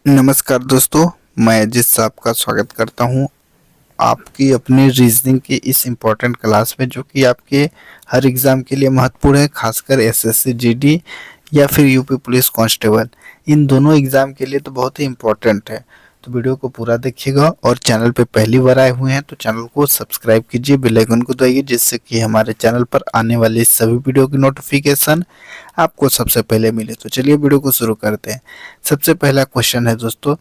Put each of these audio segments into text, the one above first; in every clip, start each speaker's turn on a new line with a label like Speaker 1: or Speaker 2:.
Speaker 1: नमस्कार दोस्तों, मैं अजीत साहब का स्वागत करता हूं आपकी अपनी रीजनिंग की इस इम्पोर्टेंट क्लास में, जो कि आपके हर एग्ज़ाम के लिए महत्वपूर्ण है। खासकर एसएससी जीडी या फिर यूपी पुलिस कांस्टेबल, इन दोनों एग्ज़ाम के लिए तो बहुत ही इम्पोर्टेंट है। तो वीडियो को पूरा देखिएगा और चैनल पे पहली बार आए हुए हैं तो चैनल को सब्सक्राइब कीजिए, बेल आइकन को दबाइए, जिससे कि हमारे चैनल पर आने वाले सभी वीडियो की नोटिफिकेशन आपको सबसे पहले मिले। तो चलिए वीडियो को शुरू करते हैं। सबसे पहला क्वेश्चन है दोस्तों,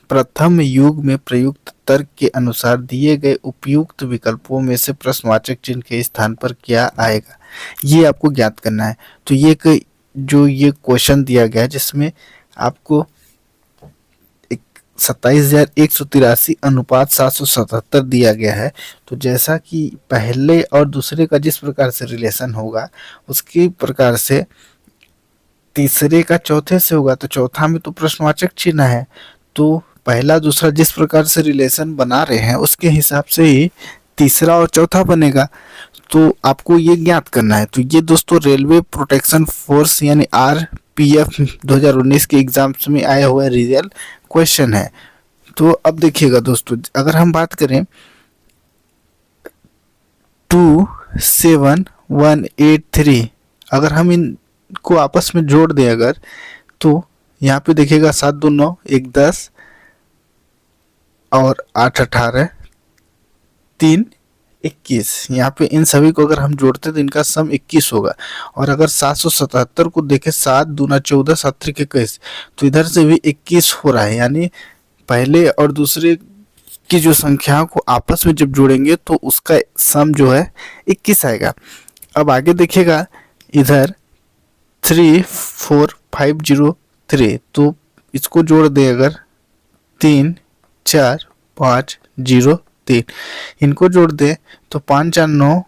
Speaker 1: प्रथम युग में प्रयुक्त तर्क के अनुसार दिए गए उपयुक्त विकल्पों में से प्रश्नवाचक चिन्ह के स्थान पर क्या आएगा, ये आपको ज्ञात करना है। तो ये क्वेश्चन दिया गया है, जिसमें आपको 27,183 अनुपात 777 दिया गया है। तो जैसा कि पहले और दूसरे का जिस प्रकार से रिलेशन होगा, उसकी प्रकार से तीसरे का चौथे से होगा। तो चौथा में तो प्रश्नवाचक चिन्ह है, तो पहला दूसरा जिस प्रकार से रिलेशन बना रहे हैं उसके हिसाब से ही तीसरा और चौथा बनेगा। तो आपको ये ज्ञात करना है। तो ये दोस्तों रेलवे प्रोटेक्शन फोर्स यानी आरपीएफ 2019 के एग्जाम्स में आया हुआ रियल क्वेश्चन है। तो अब देखिएगा दोस्तों, अगर हम बात करें 27183, अगर हम इनको आपस में जोड़ दें अगर, तो यहाँ पे देखिएगा 7 2 9 1 10 और 8 18 3 21। यहाँ पे इन सभी को अगर हम जोड़ते तो इनका सम 21 होगा। और अगर 777 को देखें, 7 दूना 14 7 त्रिक 21, तो इधर से भी 21 हो रहा है। यानी पहले और दूसरे की जो संख्याओं को आपस में जब जोड़ेंगे तो उसका सम जो है 21 आएगा। अब आगे देखिएगा, इधर 34503, तो इसको जोड़ दें अगर 34503, इनको जोड़ दें तो 5 4 9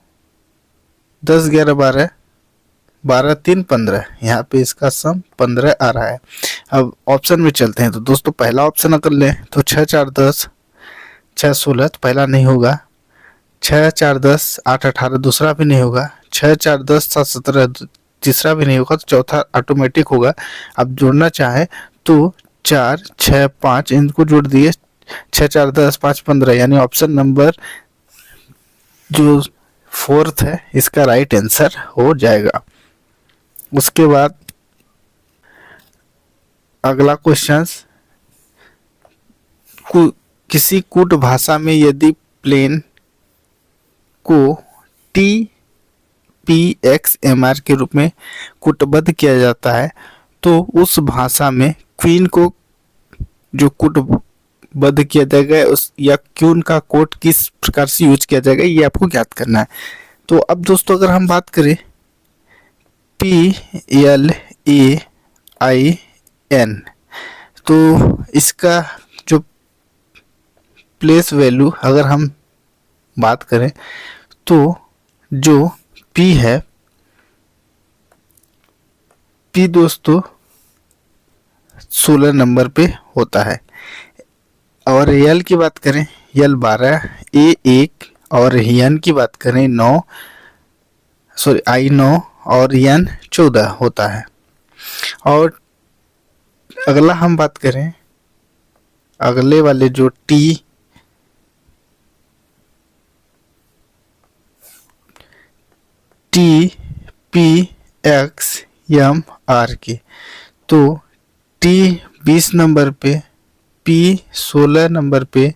Speaker 1: 10 11 12 12 3 15, यहाँ पे इसका सम 15 आ रहा है। अब ऑप्शन में चलते हैं। तो दोस्तों पहला ऑप्शन अगर लें तो 6 4 10 6 16, तो पहला नहीं होगा। 6 4 10 8 18, दूसरा भी नहीं होगा। 6 4 10 7 17, तीसरा भी नहीं होगा। तो चौथा ऑटोमेटिक होगा। अब जोड़ना चाहे तो 4 6 5, इनको जोड़ दिए, 6 4 10 5 15, यानी ऑप्शन नंबर जो फोर्थ है इसका राइट आंसर हो जाएगा। उसके बाद अगला क्वेश्चन, किसी कूट भाषा में यदि प्लेन को TPXMR के रूप में कूटबद्ध किया जाता है, तो उस भाषा में क्वीन को जो कूटबद्ध किया जाएगा उस या क्यून का कोट किस प्रकार से यूज किया जाएगा, ये आपको ज्ञात करना है। तो अब दोस्तों अगर हम बात करें PLAIN, तो इसका जो प्लेस वैल्यू अगर हम बात करें तो जो P है, P दोस्तों 16 नंबर पे होता है। और L की बात करें, L 12, A 1, और N की बात करें I 9 और N 14 होता है। और अगला हम बात करें, अगले वाले जो TPXMR की, तो T 20 नंबर पे, P 16 नंबर पे,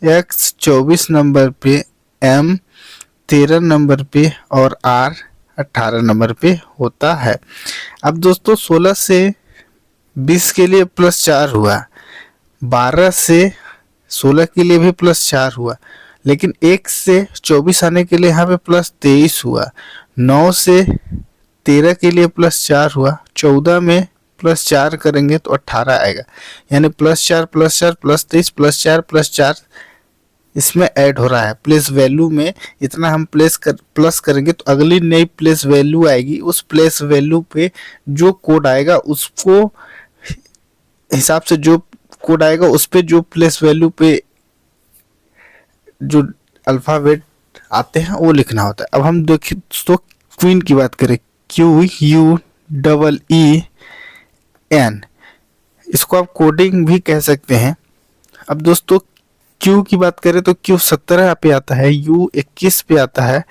Speaker 1: X 24 नंबर पे, M 13 नंबर पे और R 18 नंबर पे होता है। अब दोस्तों 16 से 20 के लिए +4 हुआ, 12 से 16 के लिए भी +4 हुआ, लेकिन 1 से 24 आने के लिए यहाँ पे +23 हुआ, 9 से 13 के लिए +4 हुआ, 14 में +4 करेंगे तो 18 आएगा। यानी +4 +4 +23 +4 +4 इसमें ऐड हो रहा है। प्लेस वैल्यू में इतना हम प्लस करेंगे तो अगली नई प्लेस वैल्यू आएगी। उस प्लेस वैल्यू पे जो कोड आएगा उसको हिसाब से, जो कोड आएगा उस पे जो प्लेस वैल्यू पे जो अल्फ़ाबेट आते हैं वो लिखना होता है। अब हम देखें तो क्वीन की बात करें, QUEEN, इसको आप कोडिंग भी कह सकते हैं। अब दोस्तों क्यू की बात करें तो क्यू 17 पे आता है, यू 21 पे आता है,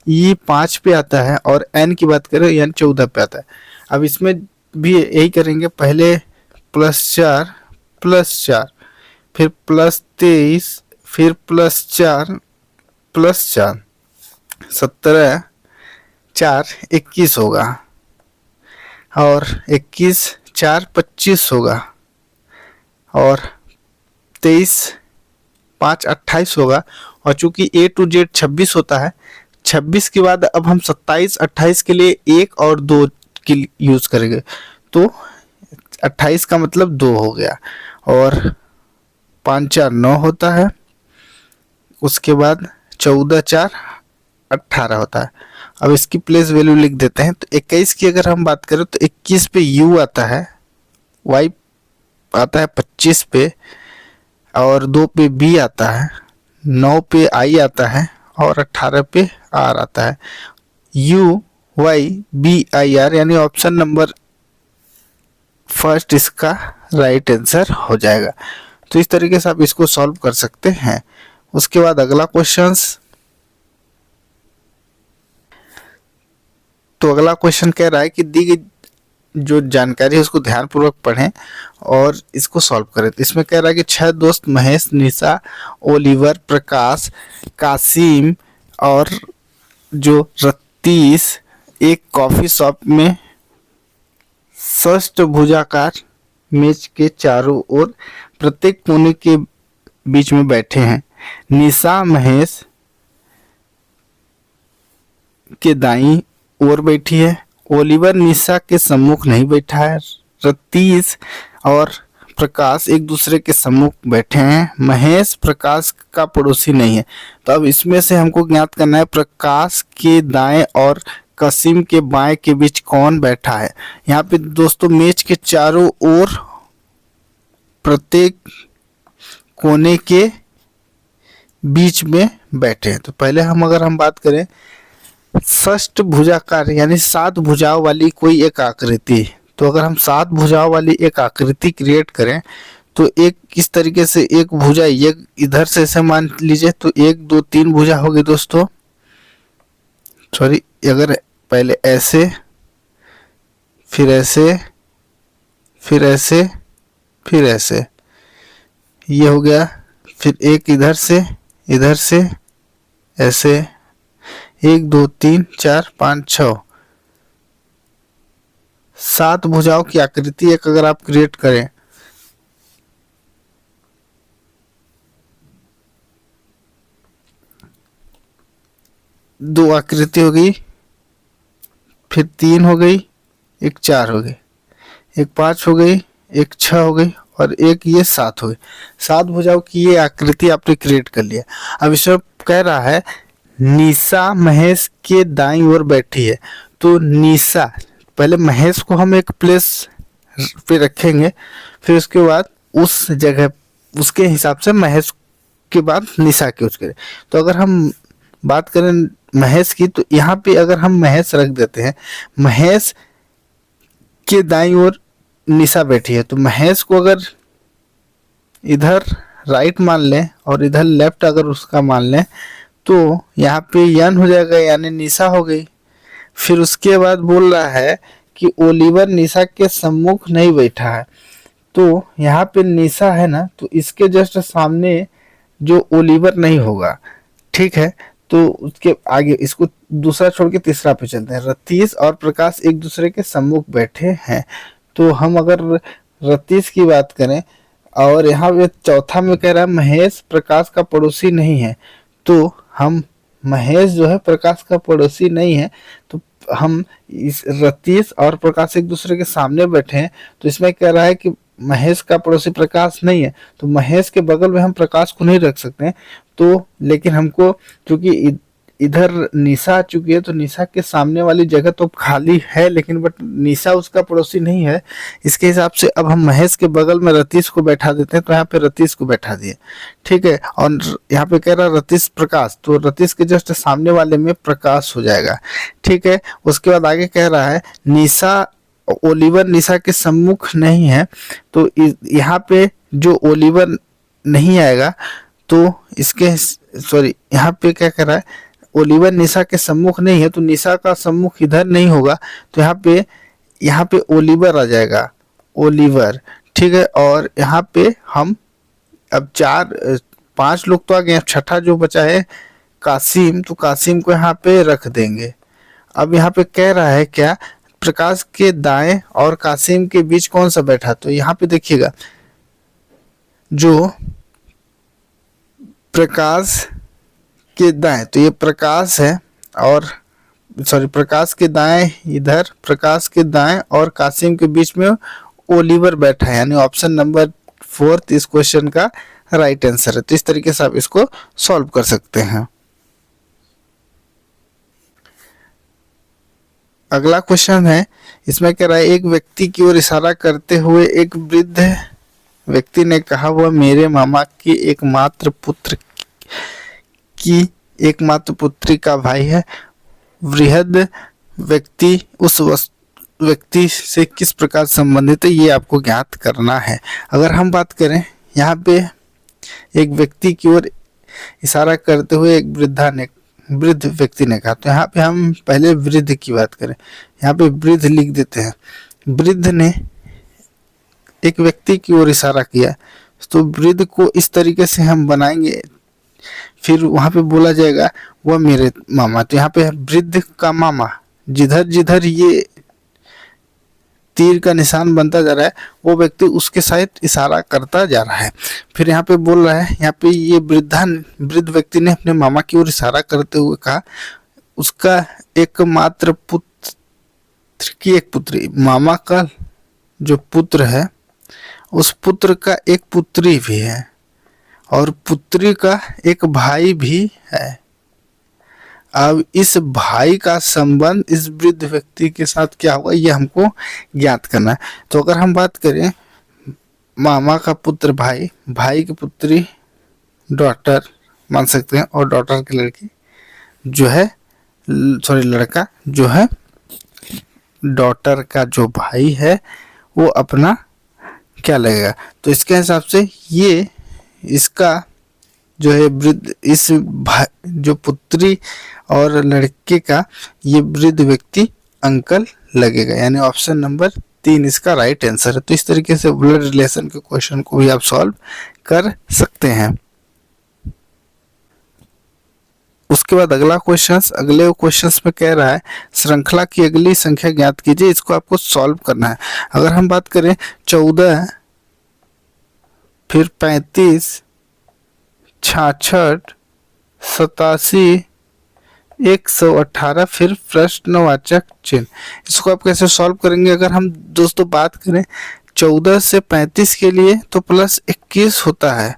Speaker 1: ई 5 पे आता है और एन की बात करें एन 14 पे आता है। अब इसमें भी यही करेंगे, पहले +4 फिर +23 फिर +4 +4 17 4 21 होगा और 21 4 25 होगा और 23 5 28 होगा। और चूंकि A to Z 26 होता है, 26 के बाद अब हम 27 28 के लिए 1 और 2 की यूज करेंगे, तो 28 का मतलब 2 हो गया और 5 4 9 होता है। उसके बाद 14 4 18 होता है। अब इसकी प्लेस वैल्यू लिख देते हैं। तो 21 की अगर हम बात करें तो 21 पे U आता है, Y आता है 25 पे और 2 पे B आता है, 9 पे I आता है और 18 पे R आता है। UYBIR यानी ऑप्शन नंबर फर्स्ट इसका राइट आंसर हो जाएगा। तो इस तरीके से आप इसको सॉल्व कर सकते हैं। उसके बाद अगला क्वेश्चंस, तो अगला क्वेश्चन कह रहा है कि दी गई जो जानकारी है उसको ध्यानपूर्वक पढ़ें और इसको सॉल्व करें। तो इसमें कह रहा है कि 6 दोस्त महेश, निशा, ओलिवर, प्रकाश, कासिम और जो रतीश एक कॉफी शॉप में षष्ठभुजाकार मेज के चारों ओर प्रत्येक कोने के बीच में बैठे हैं। निशा महेश के दाईं ओर बैठी है, ओलिवर निशा के सम्मुख नहीं बैठा है, रतीश और प्रकाश एक दूसरे के सम्मुख बैठे हैं, महेश प्रकाश का पड़ोसी नहीं है। तो अब इसमें से हमको ज्ञात करना है प्रकाश के दाएं और कासिम के बाएं के बीच कौन बैठा है। यहाँ पे दोस्तों मेज के चारों ओर प्रत्येक कोने के बीच में बैठे हैं। तो पहले अगर हम बात करें षष्ठभुजाकार यानी 7 भुजाओं वाली कोई एक आकृति, तो अगर हम 7 भुजाओं वाली एक आकृति क्रिएट करें तो एक इस तरीके से एक भुजा एक इधर से ऐसे मान लीजिए, तो 1 2 3 भुजा होगी दोस्तों, सॉरी, अगर पहले ऐसे फिर ऐसे फिर ऐसे फिर ऐसे, ये हो गया, फिर एक इधर से ऐसे 1 2 3 4 5 6 7 भुजाओं की आकृति एक अगर आप क्रिएट करें दो आकृति हो गई, फिर 3 हो गई, एक 4 हो गई, एक 5 हो गई, एक 6 हो गई और एक ये 7 हो गई। 7 भुजाओं की ये आकृति आपने क्रिएट कर लिया। अब इसमें कह रहा है निशा महेश के दाईं ओर बैठी है, तो निशा पहले महेश को हम एक प्लेस पे रखेंगे, फिर उसके बाद उस जगह उसके हिसाब से महेश के बाद निशा की यूज करें। तो अगर हम बात करें महेश की, तो यहाँ पे अगर हम महेश रख देते हैं, महेश के दाईं ओर निशा बैठी है, तो महेश को अगर इधर राइट मान लें और इधर लेफ्ट अगर उसका मान लें, तो यहाँ पे यन हो जाएगा यानी निशा हो गई। फिर उसके बाद बोल रहा है कि ओलिवर निशा के सम्मुख नहीं बैठा है, तो यहाँ पे निशा है ना, तो इसके जस्ट सामने जो ओलिवर नहीं होगा, ठीक है। तो उसके आगे इसको दूसरा छोड़ के तीसरा पे चलते हैं। रतीश और प्रकाश एक दूसरे के सम्मुख बैठे हैं, तो हम अगर रतीश की बात करें और यहाँ पे चौथा में कह रहा है महेश प्रकाश का पड़ोसी नहीं है, तो हम महेश जो है प्रकाश का पड़ोसी नहीं है, तो हम इस रतीश और प्रकाश एक दूसरे के सामने बैठे हैं, तो इसमें कह रहा है कि महेश का पड़ोसी प्रकाश नहीं है, तो महेश के बगल में हम प्रकाश को नहीं रख सकते हैं। तो लेकिन हमको क्योंकि इधर निशा आ चुकी है, तो निशा के सामने वाली जगह तो खाली है, लेकिन बट निशा उसका पड़ोसी नहीं है। इसके हिसाब से अब हम महेश के बगल में रतीश को बैठा देते हैं, तो यहाँ पे रतीश को बैठा दिए, ठीक है। और यहाँ पे कह रहा है रतीश प्रकाश, तो रतीश के जस्ट सामने वाले में प्रकाश हो जाएगा, ठीक है। उसके बाद आगे कह रहा है निशा ओलिवर निशा के सम्मुख नहीं है, तो यहाँ पे जो ओलिवर नहीं आएगा तो इसके सॉरी यहाँ पे क्या कर रहा है, ओलिवर निशा के सम्मुख नहीं है तो निशा का सम्मुख इधर नहीं होगा, तो यहाँ पे ओलिवर आ जाएगा, ओलिवर। ठीक है, और यहाँ पे हम अब 5 लोग तो आ गए, अब छठा जो बचा है कासिम, तो कासिम को यहाँ पे रख देंगे। अब यहाँ पे कह रहा है क्या, प्रकाश के दाएं और कासिम के बीच कौन सा बैठा, तो यहाँ पे देखिएगा जो प्रकाश के दाएं, तो ये प्रकाश है, और सॉरी प्रकाश के दाएं इधर, प्रकाश के दाएं और कासिम के बीच में ओलिवर बैठा है, यानी ऑप्शन नंबर 4 इस क्वेश्चन का राइट आंसर है। तो इस तरीके से आप इसको सॉल्व कर सकते हैं। अगला क्वेश्चन है, इसमें कह रहा है एक व्यक्ति की ओर इशारा करते हुए एक वृद्ध व्यक्ति ने कहा वह मेरे मामा की एकमात्र पुत्री का भाई है। वृहद व्यक्ति उस व्यक्ति से किस प्रकार संबंधित है, ये आपको ज्ञात करना है। अगर हम बात करें यहाँ पे एक व्यक्ति की ओर इशारा करते हुए एक वृद्ध व्यक्ति ने कहा, तो यहाँ पे हम पहले वृद्ध की बात करें, यहाँ पे वृद्ध लिख देते हैं। वृद्ध ने एक व्यक्ति की ओर इशारा किया, तो वृद्ध को इस तरीके से हम बनाएंगे, फिर वहां पे बोला जाएगा वह मेरे मामा, तो यहाँ पे वृद्ध का मामा, जिधर जिधर ये तीर का निशान बनता जा रहा है वो व्यक्ति उसके साथ इशारा करता जा रहा है। फिर यहाँ पे बोल रहा है, यहाँ पे ये वृद्ध व्यक्ति ने अपने मामा की ओर इशारा करते हुए कहा उसका एकमात्र पुत्र की एक पुत्री, मामा का जो पुत्र है उस पुत्र का एक पुत्री भी है और पुत्री का एक भाई भी है। अब इस भाई का संबंध इस वृद्ध व्यक्ति के साथ क्या होगा ये हमको ज्ञात करना है। तो अगर हम बात करें मामा का पुत्र भाई, भाई की पुत्री डॉटर मान सकते हैं, और डॉटर की लड़की जो है सॉरी लड़का जो है डॉटर का जो भाई है वो अपना क्या लगेगा, तो इसके हिसाब से ये इसका जो है वृद्ध इस जो पुत्री और लड़के का ये वृद्ध व्यक्ति अंकल लगेगा, यानी ऑप्शन नंबर 3 इसका राइट आंसर है। तो इस तरीके से ब्लड रिलेशन के क्वेश्चन को भी आप सॉल्व कर सकते हैं। उसके बाद अगले क्वेश्चंस में कह रहा है श्रृंखला की अगली संख्या ज्ञात कीजिए, इसको आपको सॉल्व करना है। अगर हम बात करें 14 फिर 35 66 87 118 फिर प्रश्नवाचक चिन्ह, इसको आप कैसे सॉल्व करेंगे। अगर हम दोस्तों बात करें 14 से 35 के लिए तो प्लस 21 होता है,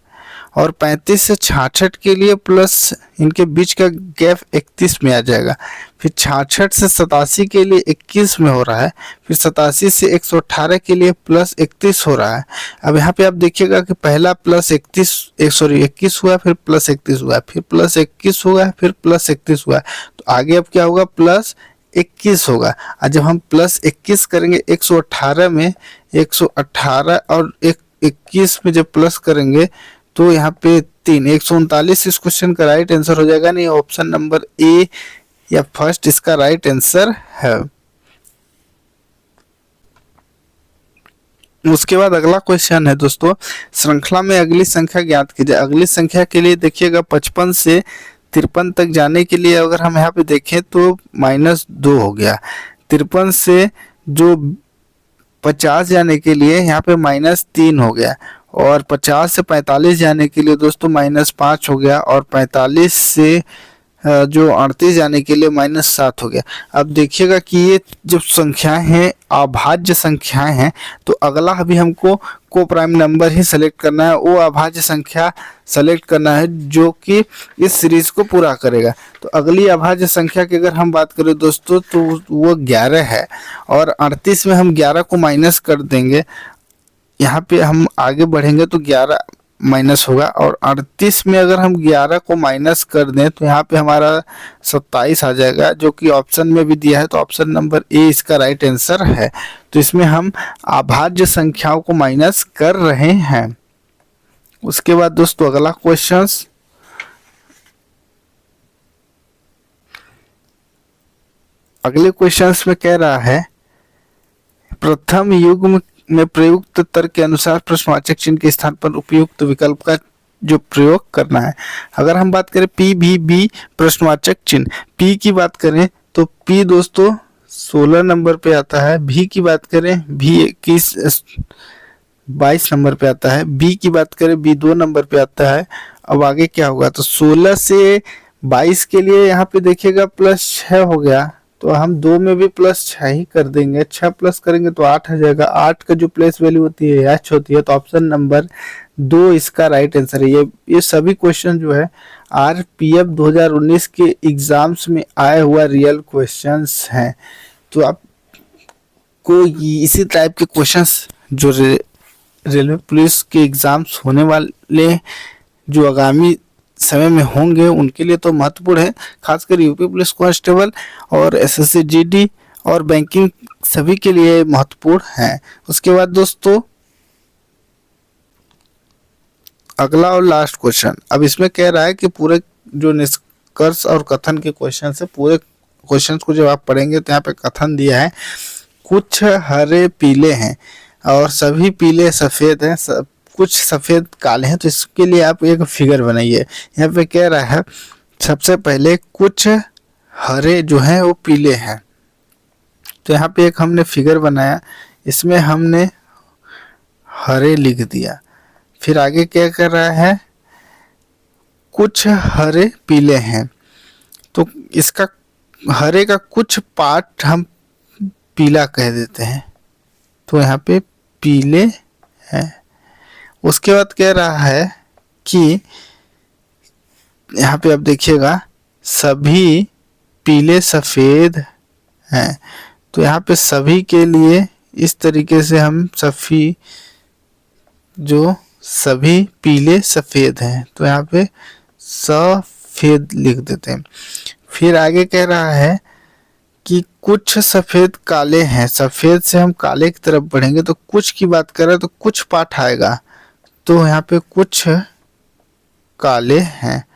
Speaker 1: और 35 से 66 के लिए प्लस इनके बीच का गैप 31 में आ जाएगा, फिर 66 से 87 के लिए 21 में हो रहा है, फिर 87 से 118 के लिए प्लस 31 हो रहा है। अब यहाँ पे आप देखिएगा कि पहला प्लस 21 हुआ, फिर प्लस 31 हुआ, फिर प्लस 21 हुआ, फिर प्लस 31 हुआ, तो आगे अब क्या होगा प्लस 21 होगा। और जब हम प्लस 21 करेंगे 118 में 118 और 21 में जब प्लस करेंगे तो यहाँ पे 3 139 इस क्वेश्चन का राइट आंसर हो जाएगा, नहीं ऑप्शन नंबर ए या फर्स्ट इसका राइट आंसर है। उसके बाद अगला क्वेश्चन है दोस्तों, श्रृंखला में अगली संख्या ज्ञात कीजिए। अगली संख्या के लिए देखिएगा 55 से 53 तक जाने के लिए अगर हम यहाँ पे देखें तो -2 हो गया, 53 से जो 50 जाने के लिए यहाँ पे -3 हो गया, और 50 से 45 जाने के लिए दोस्तों -5 हो गया, और 45 से जो 38 जाने के लिए -7 हो गया। अब देखिएगा कि ये जो संख्याएं हैं अभाज्य संख्याएं हैं, तो अगला अभी हमको को प्राइम नंबर ही सेलेक्ट करना है, वो अभाज्य संख्या सेलेक्ट करना है जो कि इस सीरीज को पूरा करेगा। तो अगली अभाज्य संख्या की अगर हम बात करें दोस्तों तो वो 11 है, और 38 में हम 11 को माइनस कर देंगे, यहाँ पे हम आगे बढ़ेंगे तो 11 माइनस होगा। और 38 में अगर हम 11 को माइनस कर दें तो यहाँ पे हमारा 27 आ जाएगा, जो कि ऑप्शन में भी दिया है। तो ऑप्शन नंबर ए इसका राइट आंसर है। तो इसमें हम अभाज्य संख्याओं को माइनस कर रहे हैं। उसके बाद दोस्तों अगला क्वेश्चंस, अगले क्वेश्चंस में कह रहा है प्रथम युग्म में प्रयुक्त तर्क के अनुसार प्रश्नवाचक चिन्ह के स्थान पर उपयुक्त विकल्प का जो प्रयोग करना है। अगर हम बात करें पी भी बी प्रश्नवाचक चिन्ह, पी की बात करें तो पी दोस्तों 16 नंबर पे आता है। भी की बात करें भी 22 नंबर पे आता है। बी की बात करें बी 2 नंबर पे आता है। अब आगे क्या होगा, तो 16 से 22 के लिए यहाँ पे देखिएगा +6 हो गया, तो हम 2 में भी +6 ही कर देंगे। 6 प्लस करेंगे तो 8 आ जाएगा। 8 का जो प्लेस वैल्यू होती है h होती है। तो ऑप्शन नंबर 2 इसका राइट आंसर है। ये सभी क्वेश्चन जो है RPF 2019 के एग्जाम्स में आए हुआ रियल क्वेश्चंस हैं। तो आपको इसी टाइप के क्वेश्चंस जो रेलवे पुलिस के एग्जाम्स होने वाले जो आगामी समय में होंगे उनके लिए तो महत्वपूर्ण है, खासकर यूपी पुलिस कांस्टेबल और SSC GD और बैंकिंग सभी के लिए महत्वपूर्ण है। उसके बाद दोस्तों अगला और लास्ट क्वेश्चन, अब इसमें कह रहा है कि पूरे जो निष्कर्ष और कथन के क्वेश्चन है, पूरे क्वेश्चन को जब आप पढ़ेंगे तो यहाँ पे कथन दिया है कुछ हरे पीले हैं और सभी पीले सफेद हैं, कुछ सफेद काले हैं। तो इसके लिए आप एक फिगर बनाइए। यहाँ पे कह रहा है सबसे पहले कुछ हरे जो हैं वो पीले हैं। तो यहाँ पे एक हमने फिगर बनाया, इसमें हमने हरे लिख दिया। फिर आगे क्या कर रहा है, कुछ हरे पीले हैं। तो इसका हरे का कुछ पार्ट हम पीला कह देते हैं, तो यहाँ पे पीले हैं। उसके बाद कह रहा है कि यहाँ पे आप देखिएगा सभी पीले सफेद हैं। तो यहाँ पे सभी के लिए इस तरीके से हम सभी पीले सफेद हैं, तो यहाँ पे सफेद लिख देते हैं। फिर आगे कह रहा है कि कुछ सफेद काले हैं। सफेद से हम काले की तरफ बढ़ेंगे तो कुछ की बात करें तो कुछ पार्ट आएगा, तो यहाँ पे कुछ काले हैं।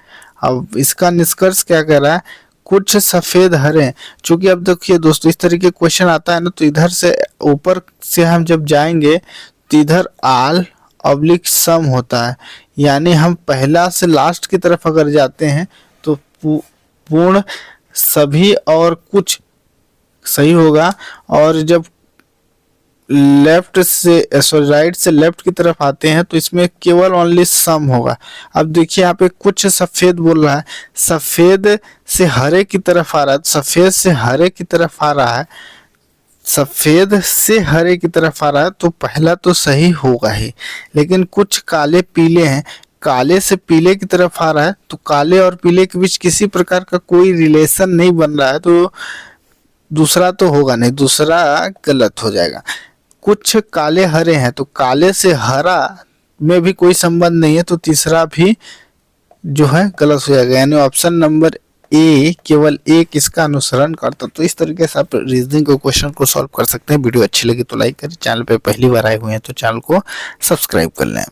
Speaker 1: अब इसका निष्कर्ष क्या कर रहा है, कुछ सफेद हरे। चूंकि अब देखिए दोस्तों इस तरीके क्वेश्चन आता है ना, तो इधर से ऊपर से हम जब जाएंगे तो इधर आल ऑब्लिक सम होता है, यानी हम पहला से लास्ट की तरफ अगर जाते हैं तो पूर्ण सभी और कुछ सही होगा, और जब राइट से लेफ्ट की तरफ आते हैं तो इसमें केवल ओनली सम होगा। अब देखिए यहाँ पे कुछ सफेद बोल रहा है, सफेद से हरे की तरफ आ रहा है, सफेद से हरे की तरफ आ रहा है, सफेद से हरे की तरफ आ रहा है, तो पहला तो सही होगा ही। लेकिन कुछ काले पीले हैं, काले से पीले की तरफ आ रहा है, तो काले और पीले के बीच किसी प्रकार का कोई रिलेशन नहीं बन रहा है, तो दूसरा तो होगा नहीं, दूसरा गलत हो जाएगा। कुछ काले हरे हैं, तो काले से हरा में भी कोई संबंध नहीं है, तो तीसरा भी जो है गलत हो जाएगा, यानी ऑप्शन नंबर ए केवल एक इसका अनुसरण करता। तो इस तरीके से आप रीजनिंग को क्वेश्चन को सॉल्व कर सकते हैं। वीडियो अच्छी लगी तो लाइक करें, चैनल पे पहली बार आए हुए हैं तो चैनल को सब्सक्राइब कर लें।